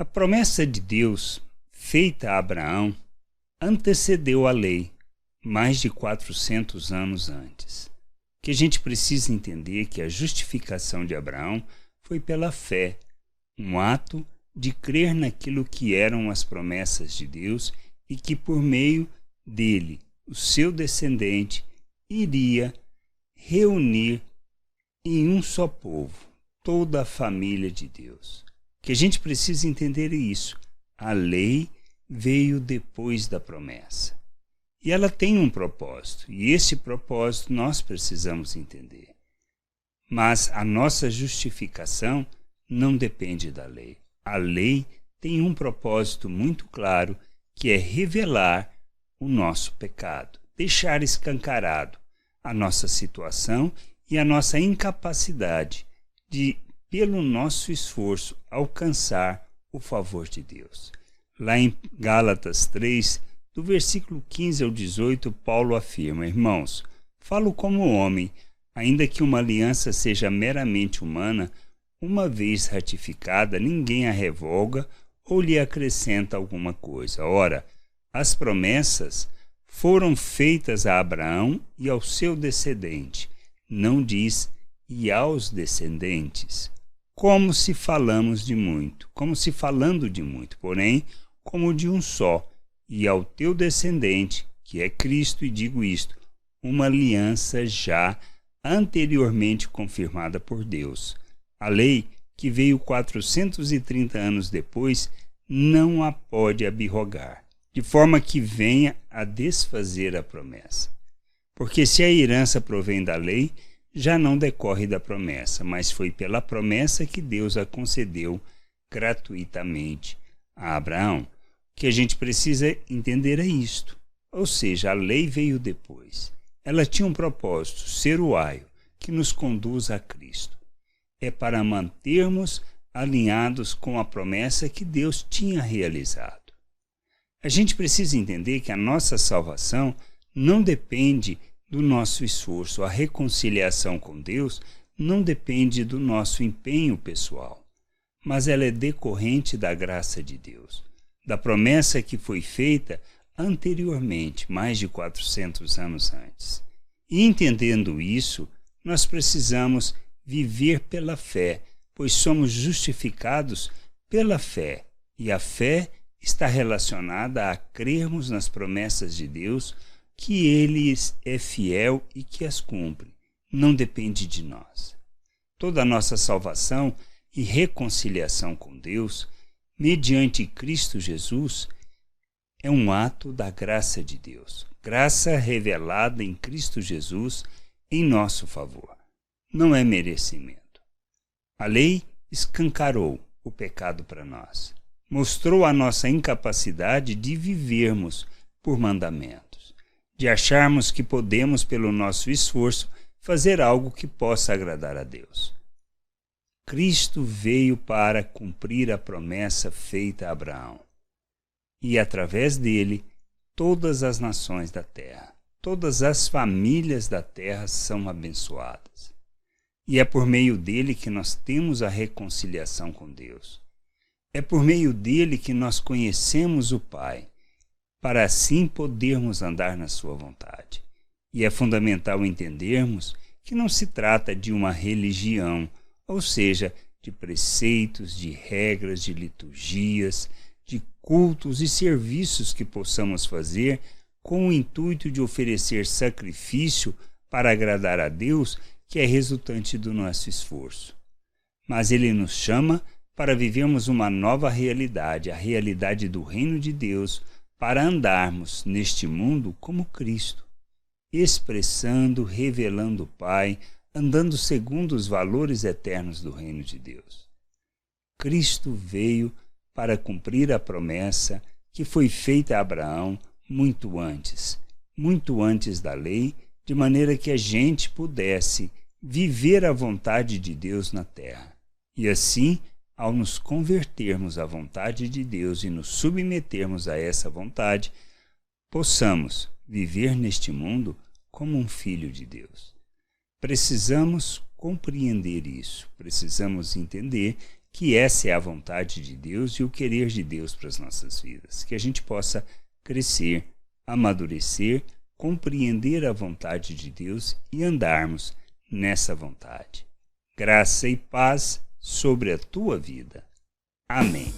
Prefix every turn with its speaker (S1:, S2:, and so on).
S1: promessa de Deus, feita a Abraão, antecedeu a lei, mais de 400 anos antes. Que a gente precisa entender que a justificação de Abraão foi pela fé, um ato de crer naquilo que eram as promessas de Deus e que por meio dele, o seu descendente, iria reunir em um só povo toda a família de Deus. Que a gente precisa entender isso. A lei veio depois da promessa. E ela tem um propósito, e esse propósito nós precisamos entender. Mas a nossa justificação não depende da lei. A lei tem um propósito muito claro, que é revelar o nosso pecado, deixar escancarado a nossa situação e a nossa incapacidade de, pelo nosso esforço, alcançar o favor de Deus. Lá em Gálatas 3, do versículo 15 ao 18, Paulo afirma: Irmãos, falo como homem, ainda que uma aliança seja meramente humana, uma vez ratificada, ninguém a revoga ou lhe acrescenta alguma coisa. Ora, as promessas foram feitas a Abraão e ao seu descendente. Não diz e aos descendentes, como se falando de muito, porém, como de um só, e ao teu descendente, que é Cristo, e digo isto, uma aliança já anteriormente confirmada por Deus. A lei, que veio 430 anos depois, não a pode abrogar, de forma que venha a desfazer a promessa. Porque se a herança provém da lei, já não decorre da promessa, mas foi pela promessa que Deus a concedeu gratuitamente a Abraão. O que a gente precisa entender é isto. Ou seja, a lei veio depois. Ela tinha um propósito, ser o aio, que nos conduz a Cristo. É para mantermos alinhados com a promessa que Deus tinha realizado. A gente precisa entender que a nossa salvação não depende do nosso esforço. A reconciliação com Deus não depende do nosso empenho pessoal, mas ela é decorrente da graça de Deus, da promessa que foi feita anteriormente, mais de 400 anos antes. E entendendo isso, nós precisamos viver pela fé, pois somos justificados pela fé, e a fé está relacionada a crermos nas promessas de Deus, que Ele é fiel e que as cumpre. Não depende de nós. Toda a nossa salvação e reconciliação com Deus, mediante Cristo Jesus, é um ato da graça de Deus. Graça revelada em Cristo Jesus em nosso favor. Não é merecimento. A lei escancarou o pecado para nós. Mostrou a nossa incapacidade de vivermos por mandamentos, de acharmos que podemos, pelo nosso esforço, fazer algo que possa agradar a Deus. Cristo veio para cumprir a promessa feita a Abraão. E, através dele, todas as nações da terra, todas as famílias da terra são abençoadas. E é por meio dele que nós temos a reconciliação com Deus. É por meio dele que nós conhecemos o Pai, para assim podermos andar na sua vontade. E é fundamental entendermos que não se trata de uma religião, ou seja, de preceitos, de regras, de liturgias, de cultos e serviços que possamos fazer com o intuito de oferecer sacrifício para agradar a Deus, que é resultante do nosso esforço. Mas Ele nos chama para vivermos uma nova realidade, a realidade do reino de Deus, para andarmos neste mundo como Cristo, expressando, revelando o Pai, andando segundo os valores eternos do reino de Deus. Cristo veio para cumprir a promessa que foi feita a Abraão muito antes da lei, de maneira que a gente pudesse viver a vontade de Deus na terra. E assim, ao nos convertermos à vontade de Deus e nos submetermos a essa vontade, possamos viver neste mundo como um filho de Deus. Precisamos compreender isso, precisamos entender que essa é a vontade de Deus e o querer de Deus para as nossas vidas. Que a gente possa crescer, amadurecer, compreender a vontade de Deus e andarmos nessa vontade. Graça e paz sobre a tua vida. Amém.